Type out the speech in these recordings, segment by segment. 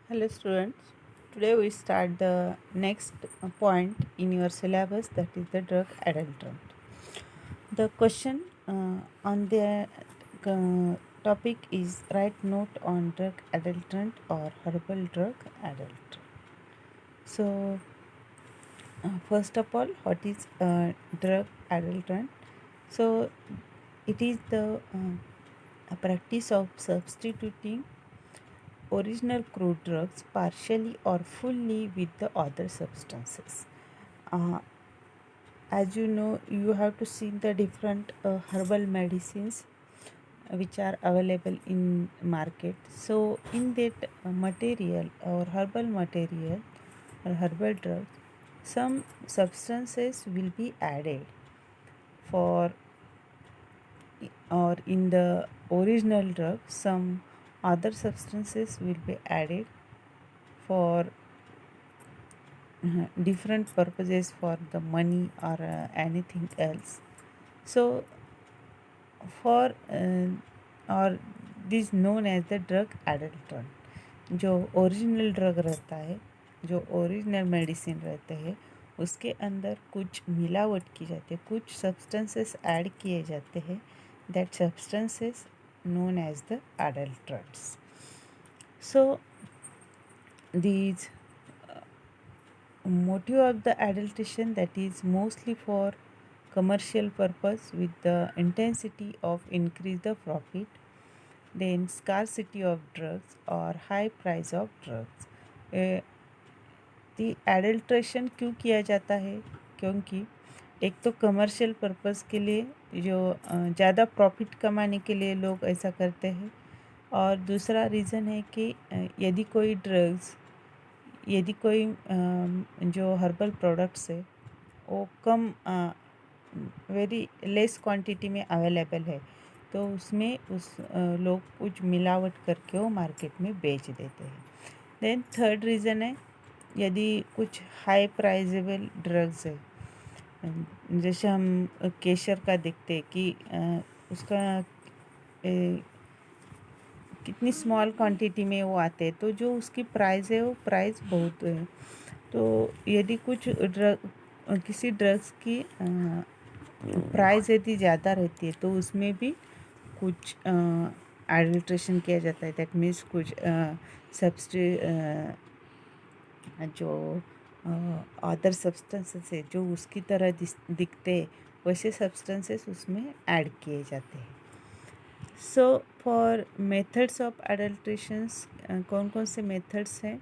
Hello students, today we start the next point in your syllabus, that is the drug adulterant. The question on the topic is write note on drug adulterant or herbal drug adulterant. So first of all, what is drug adulterant? So it is the a practice of substituting original crude drugs partially or fully with the other substances. Uh, as you know, you have to see the different herbal medicines which are available in market. So in that material or herbal material or herbal drugs, some substances will be added for, or in the original drug some other substances will be added for different purposes, for the money or anything else. So for और this known as the drug adulterant. जो original drug रहता है, जो original medicine रहते हैं, उसके अंदर कुछ मिलावट की जाती है, कुछ सब्सटेंसेस ऐड किए जाते हैं. That substances known as the adulterants. So these motive of the adulteration, that is mostly for commercial purpose with the intensity of increase the profit, then scarcity of drugs or high price of drugs. Adulteration क्यों किया जाता है? क्योंकि एक तो commercial purpose के लिए, जो ज़्यादा प्रॉफिट कमाने के लिए लोग ऐसा करते हैं, और दूसरा रीज़न है कि यदि कोई जो हर्बल प्रोडक्ट्स है वो कम वेरी लेस क्वांटिटी में अवेलेबल है, तो उसमें लोग कुछ मिलावट करके वो मार्केट में बेच देते हैं. देन थर्ड रीज़न है, यदि कुछ हाई प्राइजेबल ड्रग्स है, जैसे हम केशर का देखते हैं कि उसका कितनी स्मॉल क्वांटिटी में वो आते हैं, तो जो उसकी प्राइस है वो प्राइस बहुत है. तो यदि कुछ किसी ड्रग्स की प्राइस यदि ज़्यादा रहती है, तो उसमें भी कुछ एडल्ट्रेशन किया जाता है. दैट मीन्स कुछ जो अदर सब्सटेंसेस है, जो उसकी तरह दिखते हैं, वैसे सब्सटेंसेस उसमें ऐड किए जाते हैं. सो फॉर मेथड्स ऑफ एडल्ट्रेशंस, कौन कौन से मेथड्स हैं?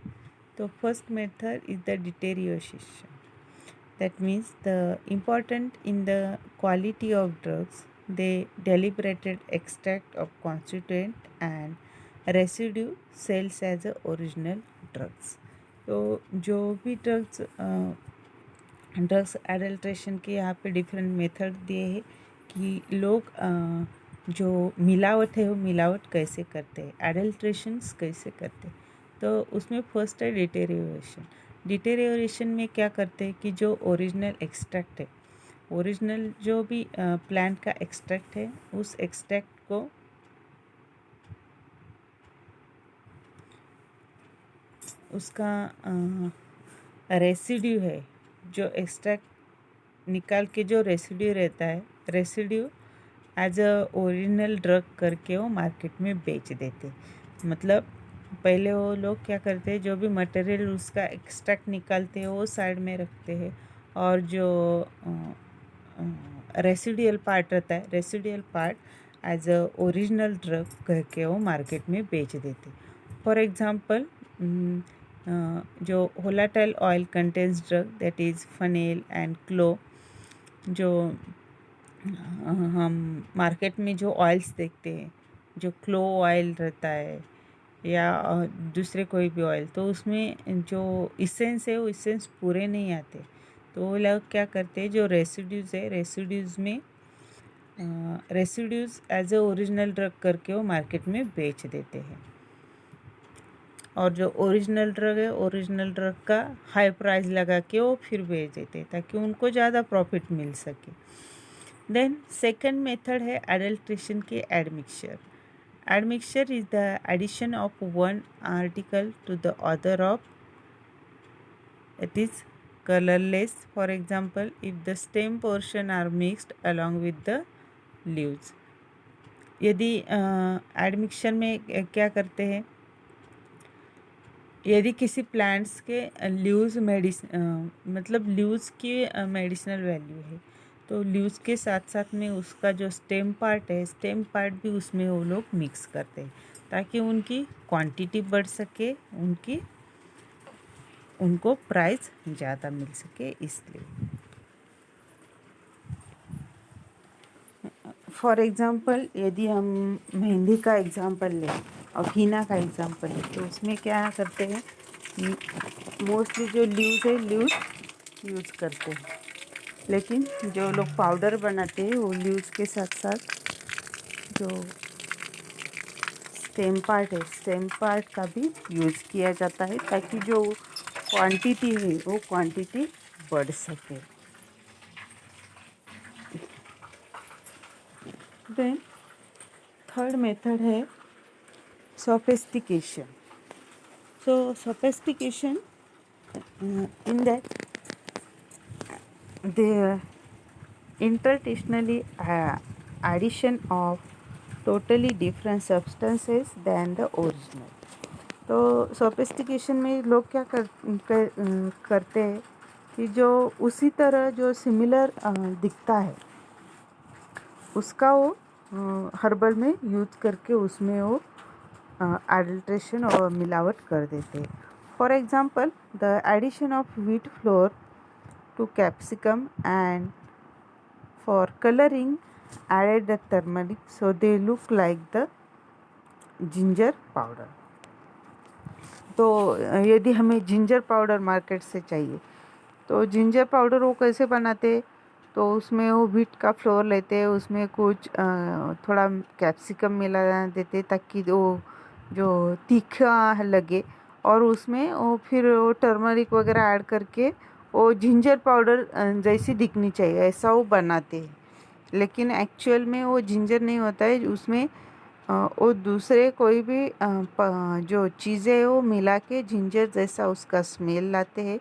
तो first method is the deterioration. That means the important in the quality of drugs, they deliberated extract of constituent and residue sells as a original drugs. तो जो भी drugs adulteration के यहाँ पे डिफरेंट मेथड दिए हैं कि लोग जो मिलावट है वो मिलावट कैसे करते हैं, एडल्ट्रेशंस कैसे करते हैं. तो उसमें फर्स्ट है डिटेरियोरेशन. डिटेरियोरेशन में क्या करते हैं कि जो ओरिजिनल एक्सट्रैक्ट है, ओरिजिनल जो भी प्लांट का एक्सट्रैक्ट है, उस एक्सट्रैक्ट को उसका रेसिड्यू है, जो एक्सट्रैक्ट निकाल के जो रेसिड्यू रहता है, residue as a original drug करके वो मार्केट में बेच देते. मतलब पहले वो लोग क्या करते हैं, जो भी मटेरियल उसका एक्सट्रैक्ट निकालते हैं वो साइड में रखते हैं, और जो रेसिडुअल पार्ट रहता है, residual part as a original drug करके वो मार्केट में बेच देते. फॉर एग्जांपल, जो volatile oil contains drug, that is fennel and clove. जो हम मार्केट में जो ऑयल्स देखते हैं, जो क्लो ऑयल रहता है या दूसरे कोई भी ऑयल, तो उसमें जो इसेंस है वो इसेंस पूरे नहीं आते. तो वो लोग क्या करते हैं, जो रेसिड्यूज़ है, रेसिड्यूज़ में residues as a original drug करके वो मार्केट में बेच देते हैं. और जो ओरिजिनल ड्रग है, ओरिजिनल ड्रग का हाई प्राइस लगा के वो फिर बेच देते हैं ताकि उनको ज़्यादा प्रॉफिट मिल सके. देन सेकंड मेथड है एडल्ट्रेशन के admixture. Admixture is the addition of one article to the other of, it is colorless. For example, if the stem portion are mixed along with the leaves. यदि admixture में क्या करते हैं, यदि किसी plants के लीव्स मतलब लीव्स की मेडिसिनल वैल्यू है, तो लीव्स के साथ साथ में उसका जो स्टेम पार्ट है, स्टेम पार्ट भी उसमें वो लोग मिक्स करते हैं ताकि उनकी क्वांटिटी बढ़ सके, उनको प्राइस ज़्यादा मिल सके, इसलिए। फॉर एग्ज़ाम्पल यदि हम मेहंदी का एग्ज़ाम्पल लें और हीना का एग्ज़ाम्पल लें, तो उसमें क्या करते हैं, मोस्टली जो लीव्स है लीव्स यूज़ करते हैं, लेकिन जो लोग पाउडर बनाते हैं वो लीव्स के साथ साथ जो स्टेम पार्ट है, स्टेम पार्ट का भी यूज़ किया जाता है ताकि जो क्वांटिटी है वो क्वांटिटी बढ़ सके। देन थर्ड मेथड है sophistication. So sophistication, in that the intentionally addition of totally different substances than the original. तो sophistication में लोग क्या करते हैं कि जो उसी तरह जो सिमिलर दिखता है उसका वो हर्बल में यूज करके उसमें वो एडल्ट्रेशन और मिलावट कर देते हैं। For example the addition of wheat flour to capsicum and for colouring added the turmeric so they look like the ginger powder. तो यदि हमें जिंजर पाउडर मार्केट से चाहिए तो जिंजर पाउडर वो कैसे बनाते, तो उसमें वो व्हीट का फ्लोर लेते हैं, उसमें कुछ थोड़ा कैप्सिकम मिला देते ताकि वो जो तीखा लगे, और उसमें वो फिर वो टर्मरिक वगैरह ऐड करके वो जिंजर पाउडर जैसी दिखनी चाहिए ऐसा वो बनाते हैं, लेकिन एक्चुअल में वो जिंजर नहीं होता है, उसमें वो दूसरे कोई भी जो चीज़ें वो मिला के जिंजर जैसा उसका स्मेल लाते हैं,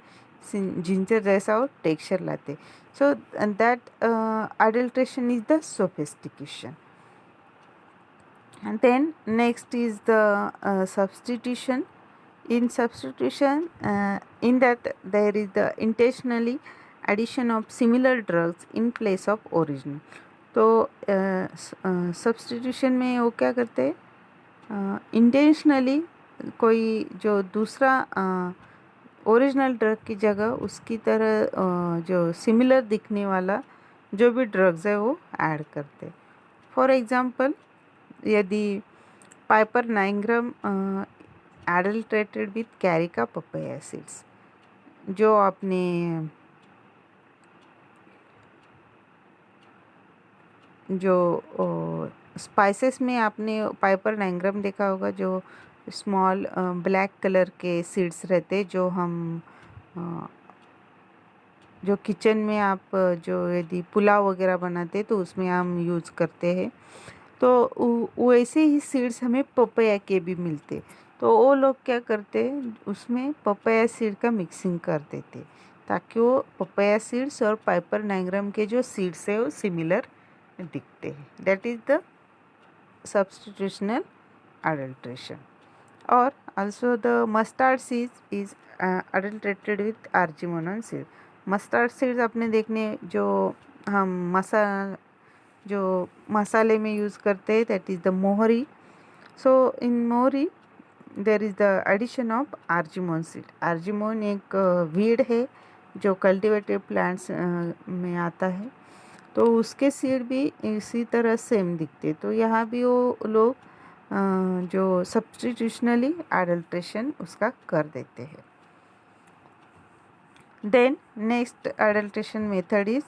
जिंजर जैसा वो texture latte. So that adulteration is the sophistication. And then next is the substitution. In substitution, in that there is the intentionally addition of similar drugs in place of original. तो substitution में वो क्या करते हैं, intentionally कोई जो दूसरा original drug की जगह उसकी तरह जो सिमिलर दिखने वाला जो भी ड्रग्स है वो ऐड करते। फॉर एग्जांपल यदि Piper 9 gram adulterated with Carica papaya seeds, जो आपने जो स्पाइसेस में आपने पाइपर 9 ग्राम देखा होगा, जो स्मॉल ब्लैक कलर के सीड्स रहते जो हम जो किचन में आप जो यदि पुलाव वगैरह बनाते तो उसमें हम यूज़ करते हैं, तो वैसे ही सीड्स हमें पपाया के भी मिलते, तो वो लोग क्या करते उसमें पपाया सीड का मिक्सिंग कर देते ताकि वो पपाया सीड्स और पाइपर 9 ग्राम के जो सीड्स है वो सिमिलर दिखते हैं। That is the substitutional adulteration. और also the mustard seeds is adulterated with argemone seed. Mustard seeds अपने देखने जो हम जो मसाले में यूज़ करते हैं, दैट इज़ द मोहरी। सो इन मोहरी there is the addition of argemone seed. Argemone एक वीड है जो कल्टिवेटेड प्लांट्स में आता है, तो उसके सीड भी इसी तरह सेम दिखते, तो यहाँ भी वो लोग जो सब्स्टिट्यूशनली एडल्ट्रेशन उसका कर देते हैं। Then next adulteration method is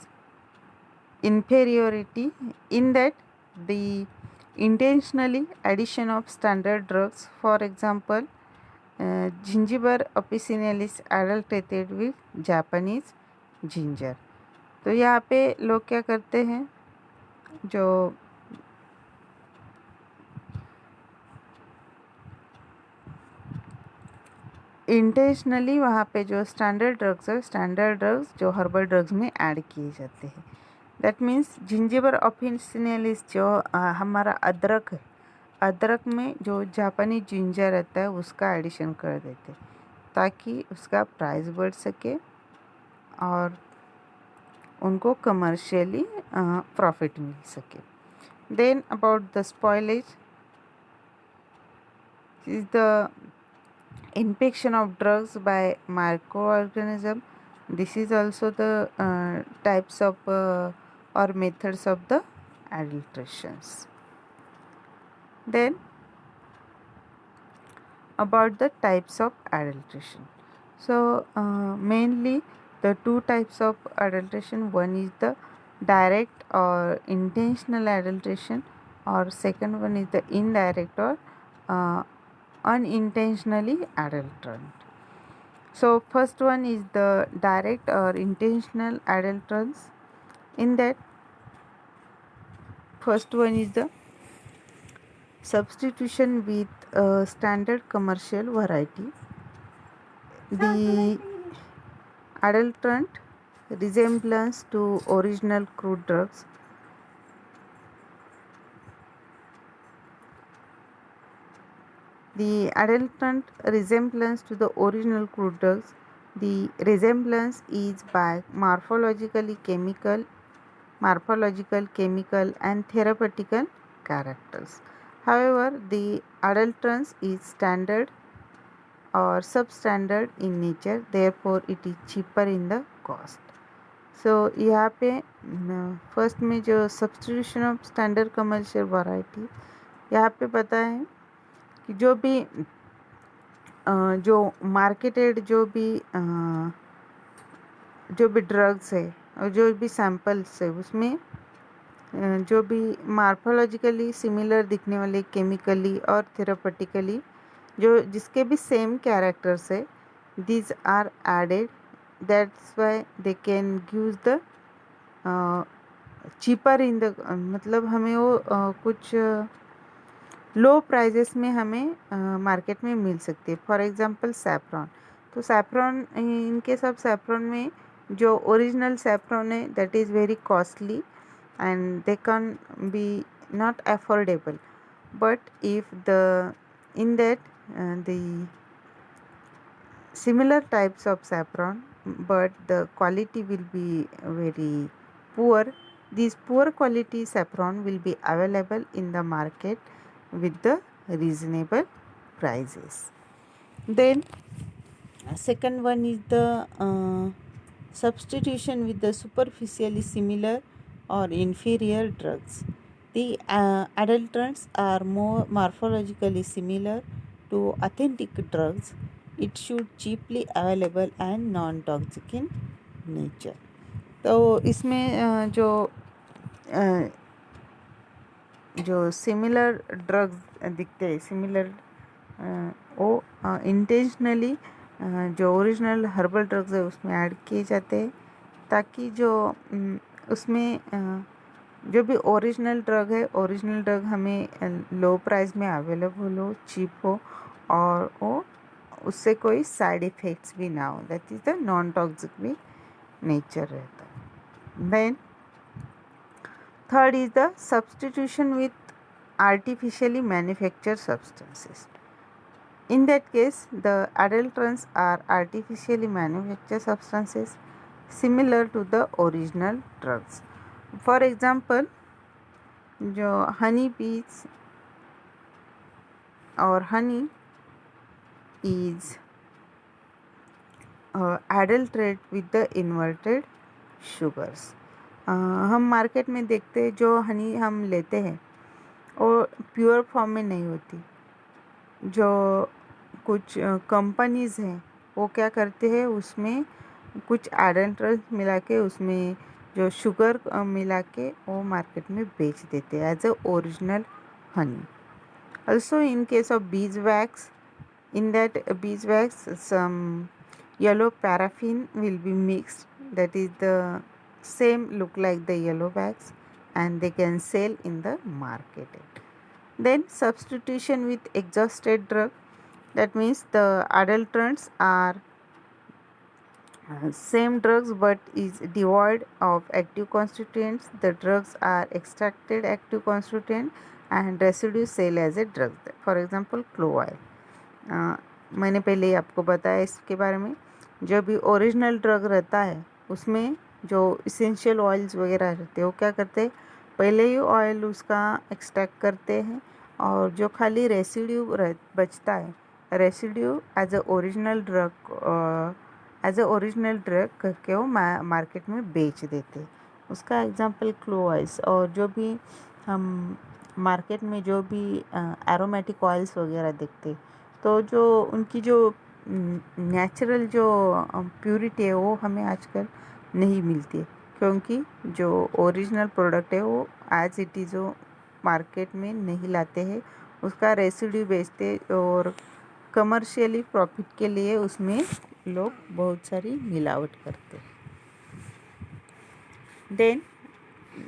inferiority, in that the intentionally addition of standard drugs, for example gingiber officinalis adulterated with Japanese ginger। तो यहाँ पे लोग क्या करते हैं, जो इंटेंशनली वहाँ पे जो स्टैंडर्ड ड्रग्स है, स्टैंडर्ड ड्रग्स जो हर्बल ड्रग्स में ऐड किए जाते हैं। दैट मीन्स जिंजिबर ऑफिसिनालिस जो हमारा अदरक है, अदरक में जो जापानी जिंजर रहता है उसका एडिशन कर देते हैं ताकि उसका प्राइस बढ़ सके और उनको कमर्शियली प्रॉफिट मिल सके। Then about the spoilage is the infection of drugs by microorganism. This is also the types of or methods of the adulterations. Then about the types of adulteration. So mainly the two types of adulteration. One is the direct or intentional adulteration, or second one is the indirect or uh, unintentionally adulterant. So first one is the direct or intentional adulterants. In that, first one is the substitution with a standard commercial variety. The adulterant resemblance to original crude drugs. The adulterant resemblance to the original crude drugs. The resemblance is by morphological, chemical, and therapeutical characters. However, the adulterants is standard or substandard in nature, therefore it is cheaper in the cost. So यहाँ पे first में जो substitution of standard commercial variety, यहाँ पे पता है कि जो भी जो मार्केटेड जो भी ड्रग्स है और जो भी सैम्पल्स है उसमें जो भी मार्फोलॉजिकली सिमिलर दिखने वाले केमिकली और थेरापेटिकली जो जिसके भी सेम कैरेक्टर्स है, these are added, that's why they can give the cheaper in the, मतलब हमें वो कुछ लो प्राइजेस में हमें मार्केट में मिल सकती है। फॉर एग्जांपल सैफ्रॉन, तो सैफ्रॉन इनके सब सैफ्रॉन में जो ओरिजिनल सैफ्रॉन है that is very costly and they can be not affordable, but if in that the similar types of saffron but the quality will be very poor, these poor quality saffron will be available in the market with the reasonable prices. Then second one is the substitution with the superficially similar or inferior drugs. The adulterants are more morphologically similar to authentic drugs. It should cheaply available and non-toxic in nature. तो इसमें जो similar drugs दिखते हैं, similar वो intentionally जो original herbal drugs है उसमें add किए जाते हैं ताकि जो उसमें जो भी ओरिजिनल ड्रग है, ओरिजिनल ड्रग हमें लो प्राइस में अवेलेबल हो, चीप हो और वो उससे कोई साइड इफ़ेक्ट्स भी ना हो, that is the non toxic भी नेचर रहता है। Then third is the substitution with artificially manufactured substances. In that case, the adulterants are artificially manufactured substances similar to the original drugs. For example, जो honey bees or honey is adulterated with the inverted sugars. हम market में देखते हैं जो हनी हम लेते हैं वो प्योर फॉर्म में नहीं होती। जो कुछ कंपनीज़ हैं वो क्या करते हैं, उसमें कुछ एडेंट्रेंस मिला के उसमें जो शुगर मिला के वो मार्केट में बेच देते हैं as a original honey. Also in case of beeswax, in that beeswax some yellow paraffin will be mixed, that is the same look like the yellow wax and they can sell in the market. Then substitution with exhausted drug. That means the adulterants are same drugs but is devoid of active constituents. The drugs are extracted active constituent and residue sell as a drug. For example, clove oil. मैंने पहले ही आपको बताया इसके बारे में. जो भी original drug रहता है उसमें जो इसेंशियल ऑयल्स वगैरह रहते हैं वो क्या करते हैं, पहले ही ऑयल उसका एक्सट्रैक्ट करते हैं और जो खाली रेसिड्यू बचता है, residue as a original drug करके वो मार्केट में बेच देते हैं. उसका एग्जांपल क्लोव ऑयल्स. और जो भी हम मार्केट में जो भी एरोमेटिक ऑयल्स वगैरह देखते हैं तो जो उनकी जो नेचुरल जो प्योरिटी है वो हमें आजकल नहीं मिलती है, क्योंकि जो ओरिजिनल प्रोडक्ट है वो एज इट इज़ वो मार्केट में नहीं लाते हैं, उसका रेसिड्यू बेचते और कमर्शियली प्रॉफिट के लिए उसमें लोग बहुत सारी मिलावट करते. Then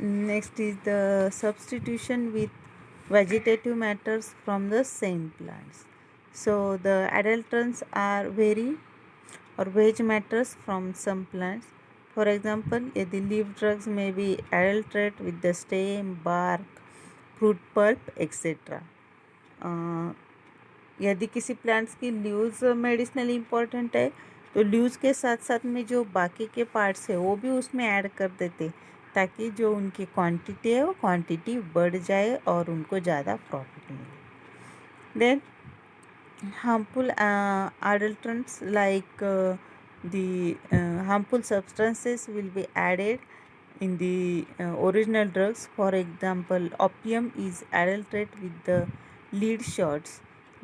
next is the substitution with vegetative matters from the same plants. So the adulterants are vary or veg matters from some plants. For example, the leaf drugs may be adulterated with the stem, bark, fruit pulp, etc. यदि किसी plants की leaves medicinally important है तो leaves के साथ साथ में जो बाकी के पार्ट्स है वो भी उसमें ऐड कर देते ताकि जो उनकी क्वांटिटी है वो क्वांटिटी बढ़ जाए और उनको ज़्यादा प्रॉफिट मिले. देन harmful adulterants like the harmful substances will be added in the original drugs. For example, opium is adulterated with the lead shots.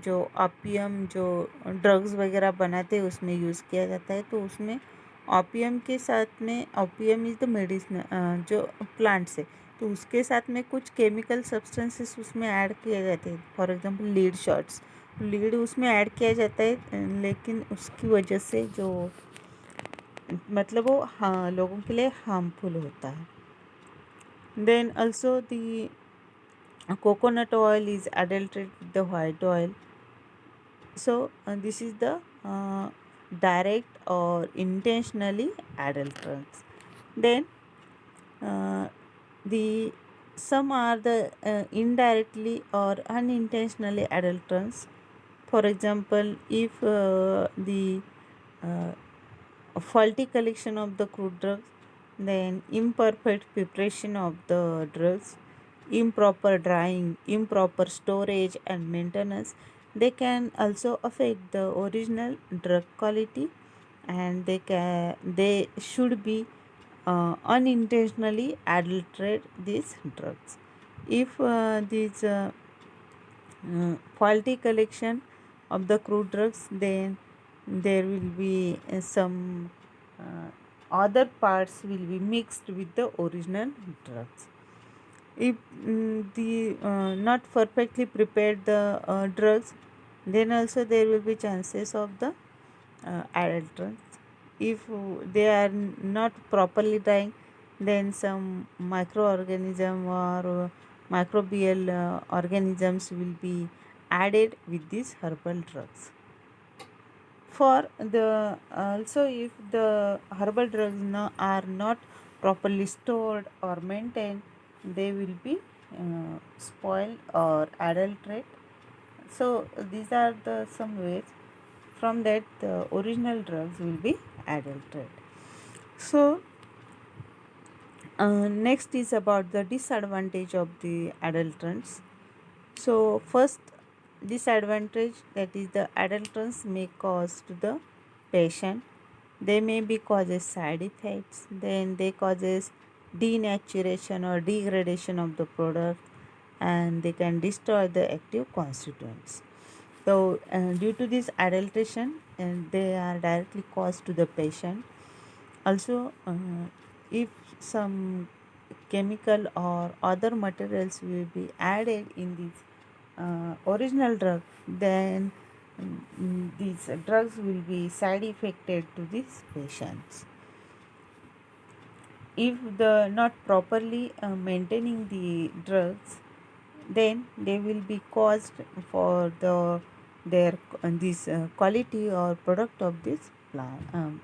जो opium जो ड्रग्स वगैरह बनाते हैं उसमें यूज़ किया जाता है, तो उसमें opium के साथ में opium इज़ द मेडिसिन जो प्लांट्स है तो उसके साथ में कुछ केमिकल सब्सटेंसेस उसमें ऐड किए जाते हैं. For example lead shots, lead उसमें ऐड किया जाता है लेकिन उसकी वजह से जो मतलब वो हाँ लोगों के लिए हार्मफुल होता है. Then also the coconut oil is adulterated with the white oil. So this is the direct और intentionally adulterants. Then the some are the indirectly or unintentionally adulterants. For example, if the faulty collection of the crude drugs, then imperfect preparation of the drugs, improper drying, improper storage and maintenance, they can also affect the original drug quality, and they should be unintentionally adulterate these drugs. If these faulty collection of the crude drugs, then there will be some other parts will be mixed with the original drugs. If the not perfectly prepared the drugs, then also there will be chances of the adulterants. If they are not properly drying, then some microorganism or microbial organisms will be added with these herbal drugs. For the also, if the herbal drugs are not properly stored or maintained, they will be spoiled or adulterate. So these are the some ways from that the original drugs will be adulterated. So next is about the disadvantage of the adulterants. So first disadvantage, that is the adulterants may cause to the patient, they may be causes side effects, then they causes denaturation or degradation of the product, and they can destroy the active constituents. So due to this adulteration, and they are directly caused to the patient. Also, if some chemical or other materials will be added in this original drug, then these drugs will be side effected to these patients. If the not properly maintaining the drugs, then they will be caused for the their this quality or product of this plant,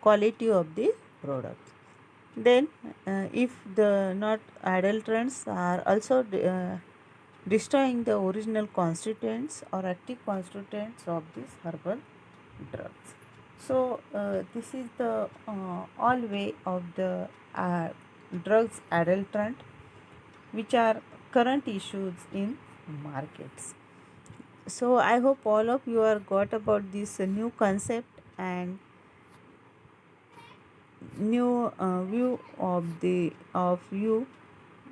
quality of the product. Then if the not adulterants are also destroying the original constituents or active constituents of these herbal drugs. So this is the all way of the drugs adulterant which are current issues in markets. So I hope all of you are got about this new concept and new view of you.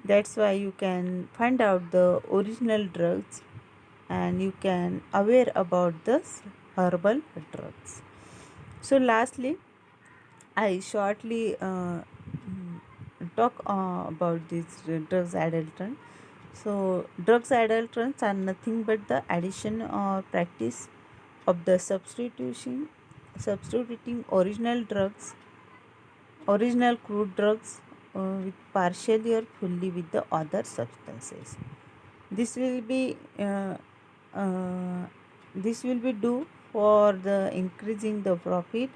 That's why you can find out the original drugs and you can aware about this herbal drugs. So lastly, I shortly talk about these drugs adulterant. So drugs adulterants are nothing but the addition or practice of the substituting original crude drugs with partially or fully with the other substances. This will be uh, this will be due for the increasing the profit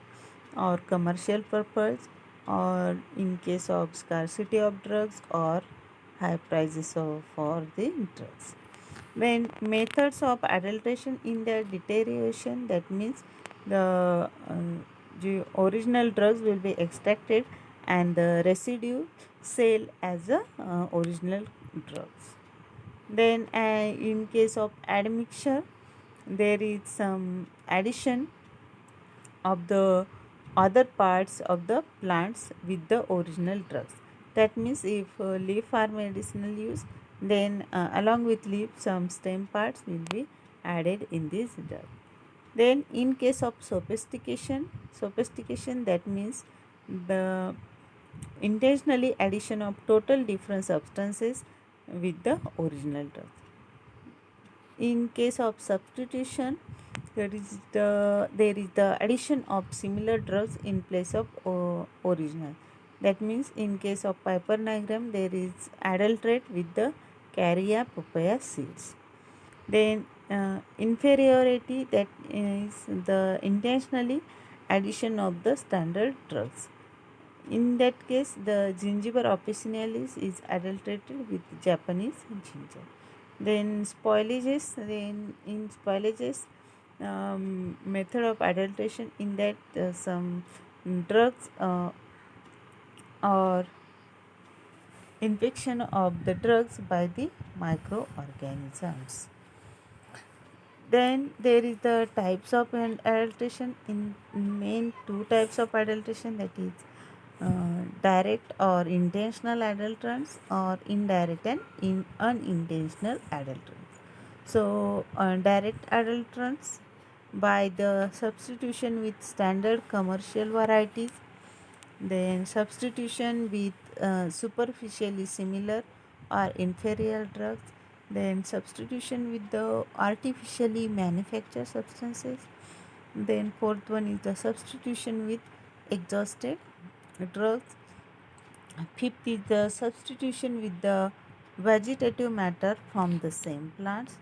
or commercial purpose, or in case of scarcity of drugs or high prices for the drugs. When methods of adulteration in their deterioration, that means the original drugs will be extracted and the residue sale as a original drugs. Then in case of admixture, there is some addition of the other parts of the plants with the original drugs. That means if leaf are medicinal use, then along with leaf some stem parts will be added in this drug. Then in case of sophistication, that means the intentionally addition of total different substances with the original drug. In case of substitution, there is the addition of similar drugs in place of original. That means in case of Piper nigrum, there is adulterate with the Carya papaya seeds. Then inferiority, that is the intentionally addition of the standard drugs. In that case, the Gingiber officinalis is adulterated with Japanese ginger. Then spoilages, method of adulteration, in that some drugs or infection of the drugs by the microorganisms. Then there is the types of adulteration. In main two types of adulteration, that is direct or intentional adulterants, or indirect and unintentional adulterants. So direct adulterants by the substitution with standard commercial varieties, then substitution with superficially similar or inferior drugs, then substitution with the artificially manufactured substances, then fourth one is the substitution with exhausted drugs, fifth is the substitution with the vegetative matter from the same plants,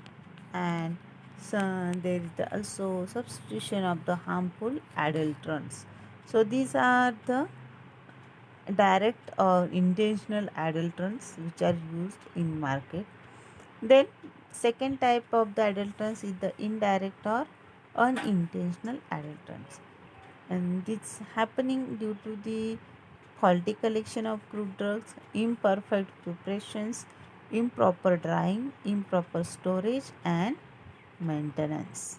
and so there is also substitution of the harmful adulterants. So these are the direct or intentional adulterants which are used in market. Then second type of the adulterants is the indirect or unintentional adulterants, and this happening due to the faulty collection of crude drugs, imperfect preparations, improper drying, improper storage and maintenance.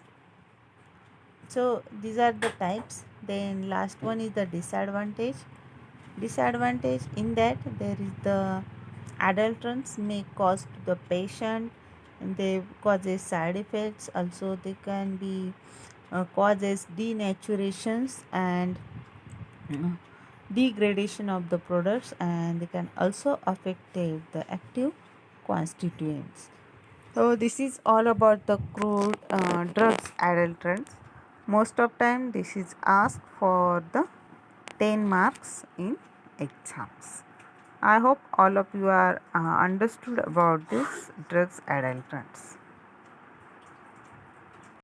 So these are the types. Then last one is the disadvantage. Disadvantage, in that there is the adulterants may cause to the patient, and they causes side effects. Also they can be causes denaturations and degradation of the products, and they can also affect the active constituents. So this is all about the crude drugs adulterants. Most of time this is asked for the 10 marks in exams. I hope all of you are understood about this drugs adulterants.